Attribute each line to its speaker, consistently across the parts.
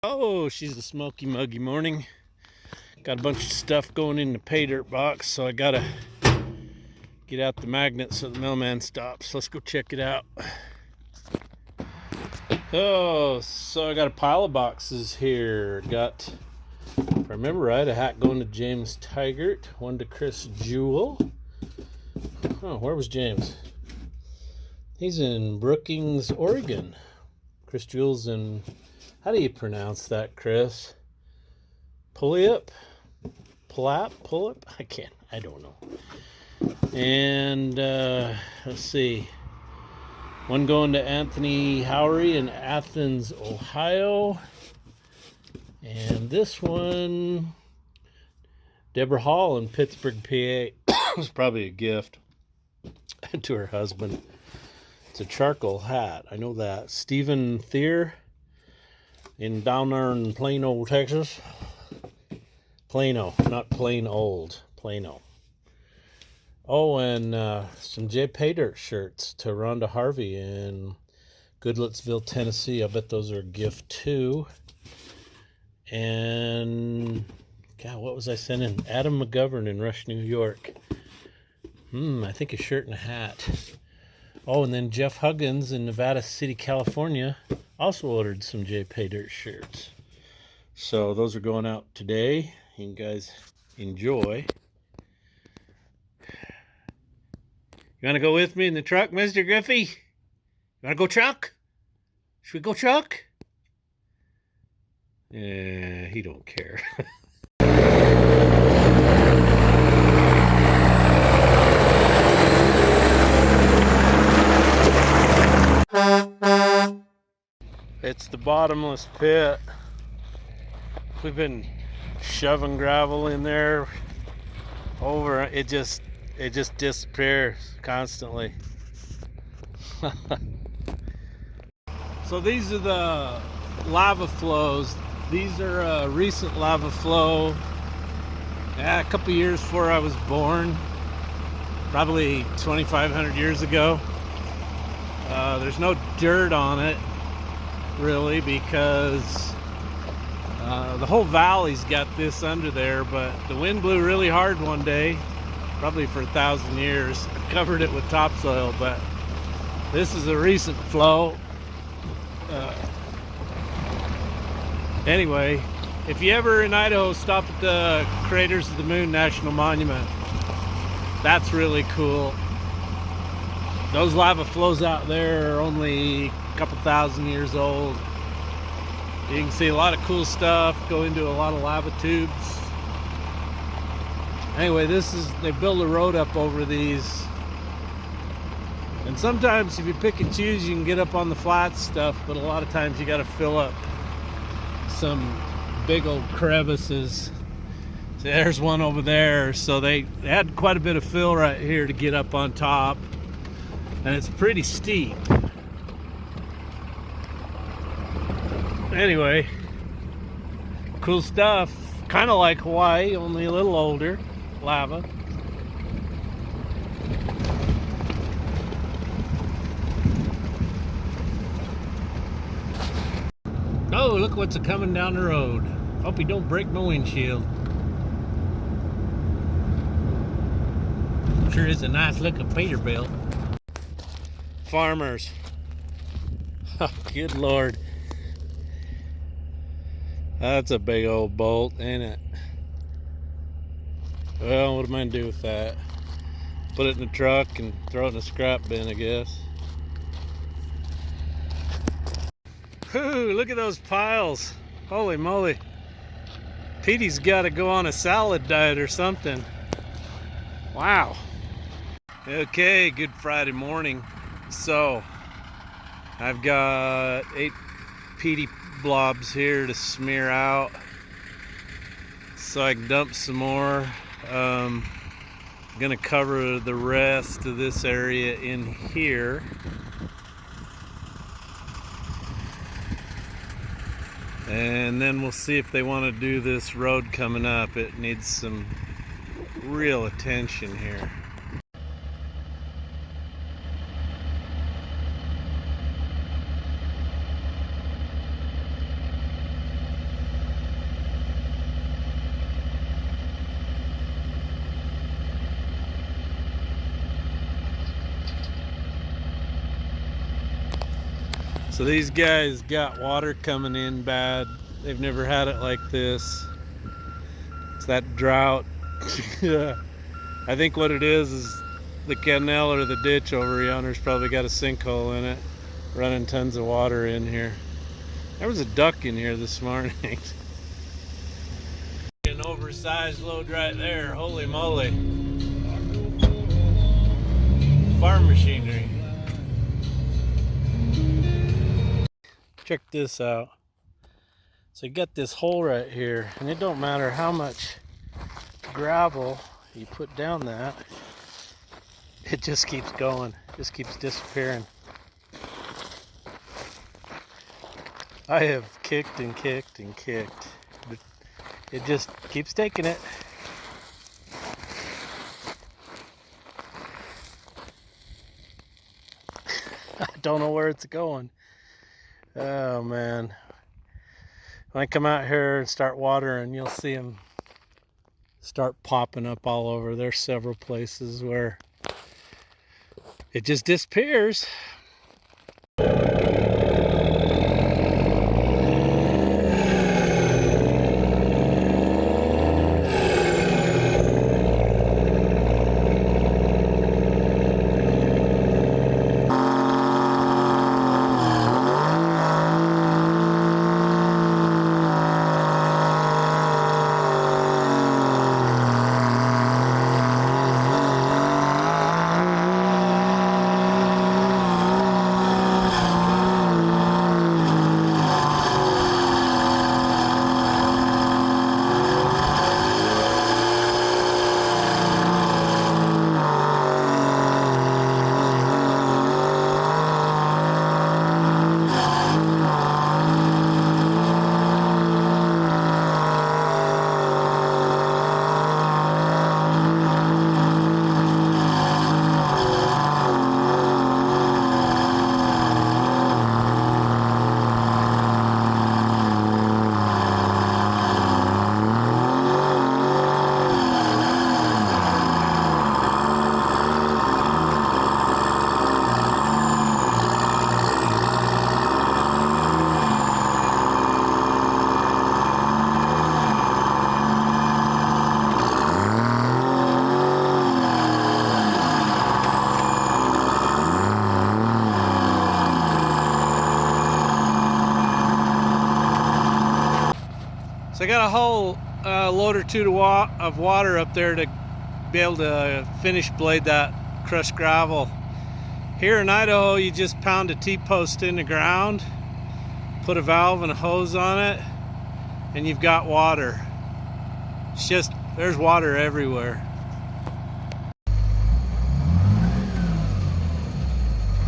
Speaker 1: Oh, she's a smoky muggy morning. Got a bunch of stuff going in the pay dirt box, so I gotta get out the magnet so the mailman stops. Let's go check it out. Oh, so I got a pile of boxes here. Got, if I remember right, a hat going to James Tigert, one to Chris Jewell. Oh, where was James? He's in Brookings, Oregon. Chris Jewell's in, how do you pronounce that, Chris? Pulliup? Pulliup? I don't know. And let's see. One going to Anthony Howery in Athens, Ohio. And this one, Deborah Hall in Pittsburgh, PA. It was probably a gift to her husband. It's a charcoal hat. I know that. Stephen Thier in down there in Plano, Texas. Plano, not plain old. Plano. Oh, and some Jpaydirt shirts to Rhonda Harvey in Goodlettsville, Tennessee. I bet those are a gift too. And God, what was I sending? Adam McGovern in Rush, New York. I think a shirt and a hat. Oh, and then Jeff Huggins in Nevada City, California, also ordered some Jpaydirt shirts. So those are going out today. You guys enjoy. You want to go with me in the truck, Mr. Griffey? You want to go truck? Should we go truck? Yeah, he don't care. It's the bottomless pit. We've been shoving gravel in there over. It just disappears constantly. So these are the lava flows. These are a recent lava flow. A couple years before I was born, probably 2,500 years ago. There's no dirt on it really because the whole valley's got this under there, but the wind blew really hard one day, probably for 1,000 years. I covered it with topsoil, but this is a recent flow. Anyway, if you ever in Idaho, stop at the Craters of the Moon National Monument. That's really cool. Those lava flows out there are only a couple thousand years old. You can see a lot of cool stuff, go into a lot of lava tubes. Anyway, they build a road up over these. And sometimes if you pick and choose, you can get up on the flat stuff, but a lot of times you got to fill up some big old crevices. So there's one over there. So they had quite a bit of fill right here to get up on top. And it's pretty steep. Anyway, cool stuff. Kind of like Hawaii, only a little older. Lava. Oh, look what's coming down the road. Hope he don't break my windshield. Sure is a nice looking Peterbilt. Farmers. Oh, good Lord. That's a big old bolt, ain't it? Well, what am I gonna do with that? Put it in the truck and throw it in the scrap bin, I guess. Whew, look at those piles. Holy moly. Petey's got to go on a salad diet or something. Wow. Okay, good Friday morning. So, I've got 8 Petey blobs here to smear out so I can dump some more. I'm gonna cover the rest of this area in here. And then we'll see if they want to do this road coming up. It needs some real attention here. So these guys got water coming in bad. They've never had it like this. It's that drought. I think what it is the canal or the ditch over yonder's probably got a sinkhole in it, running tons of water in here. There was a duck in here this morning. An oversized load right there. Holy moly. Farm machinery. Check this out. So you got this hole right here, and it don't matter how much gravel you put down that, it just keeps going, just keeps disappearing. I have kicked and kicked and kicked, but it just keeps taking it. I don't know where it's going. Oh man. When I come out here and start watering, you'll see them start popping up all over. There's several places where it just disappears. So I got a whole load or two of water up there to be able to finish blade that crushed gravel. Here in Idaho, you just pound a T-post in the ground, put a valve and a hose on it, and you've got water. It's just, there's water everywhere.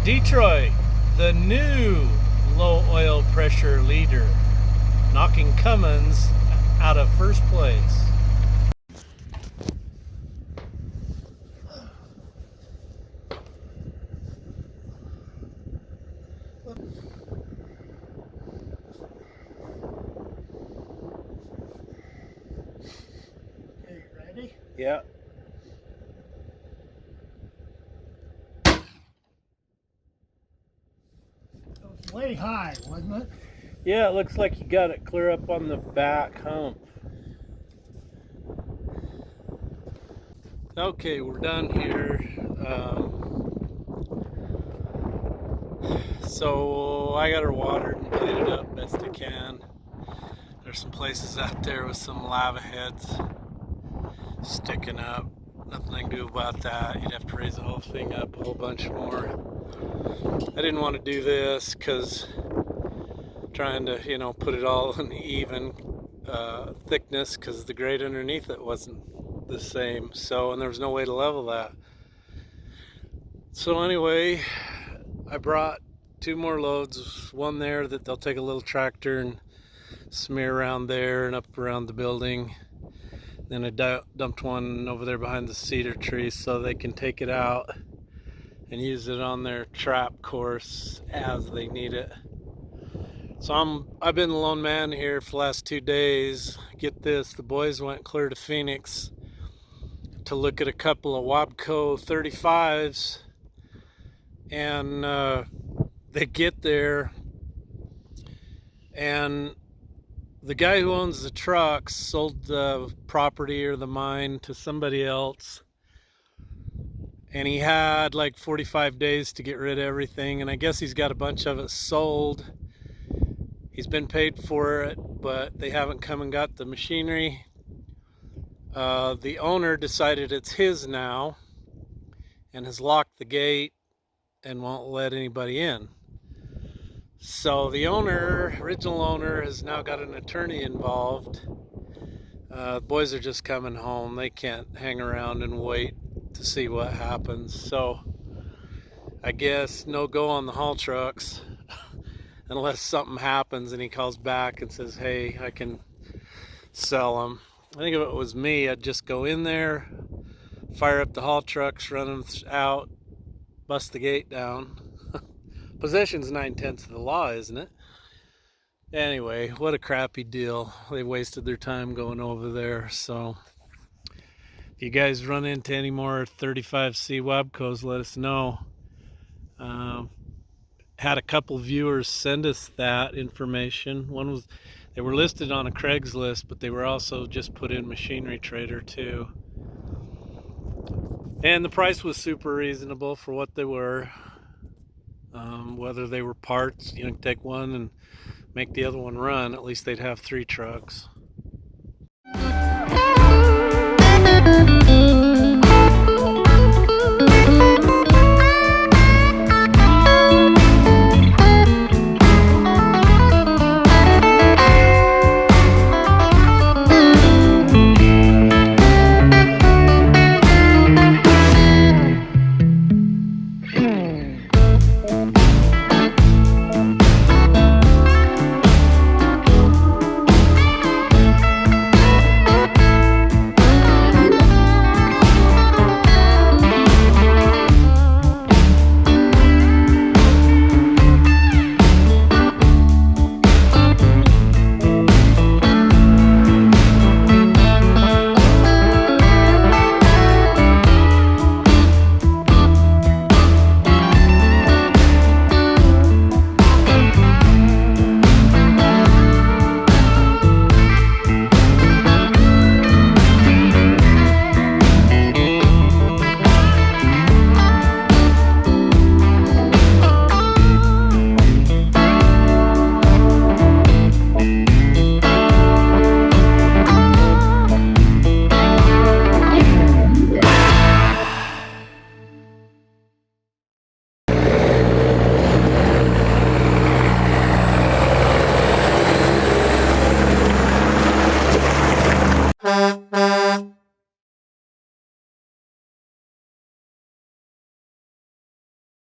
Speaker 1: Detroit, the new low oil pressure leader, knocking Cummins out of first place.
Speaker 2: Okay, ready?
Speaker 1: Yeah.
Speaker 2: It was way high, wasn't it?
Speaker 1: Yeah, it looks like you got it clear up on the back hump. Okay, we're done here. So I got her watered and bladed up best I can. There's some places out there with some lava heads sticking up. Nothing I can do about that. You'd have to raise the whole thing up a whole bunch more. I didn't want to do this because trying to, you know, put it all in even thickness, because the grade underneath it wasn't the same. So, and there was no way to level that. So anyway, I brought two more loads, one there that they'll take a little tractor and smear around there and up around the building. Then I dumped one over there behind the cedar tree so they can take it out and use it on their trap course as they need it. So I've been the lone man here for the last 2 days. Get this, the boys went clear to Phoenix to look at a couple of Wabco 35s, and they get there and the guy who owns the trucks sold the property or the mine to somebody else, and he had like 45 days to get rid of everything, and I guess he's got a bunch of it sold. He's been paid for it, but they haven't come and got the machinery. The owner decided it's his now and has locked the gate and won't let anybody in. So the original owner, has now got an attorney involved. The boys are just coming home. They can't hang around and wait to see what happens. So I guess no go on the haul trucks unless something happens and he calls back and says, hey, I can sell them. I think if it was me, I'd just go in there, fire up the haul trucks, run them out, bust the gate down. Possession's 9/10 of the law, isn't it? Anyway, what a crappy deal. They wasted their time going over there. So if you guys run into any more 35C Wabcos, let us know. Had a couple viewers send us that information. One was, they were listed on a Craigslist, but they were also just put in Machinery Trader too. And the price was super reasonable for what they were. Whether they were parts, you know, take one and make the other one run, at least they'd have 3 trucks.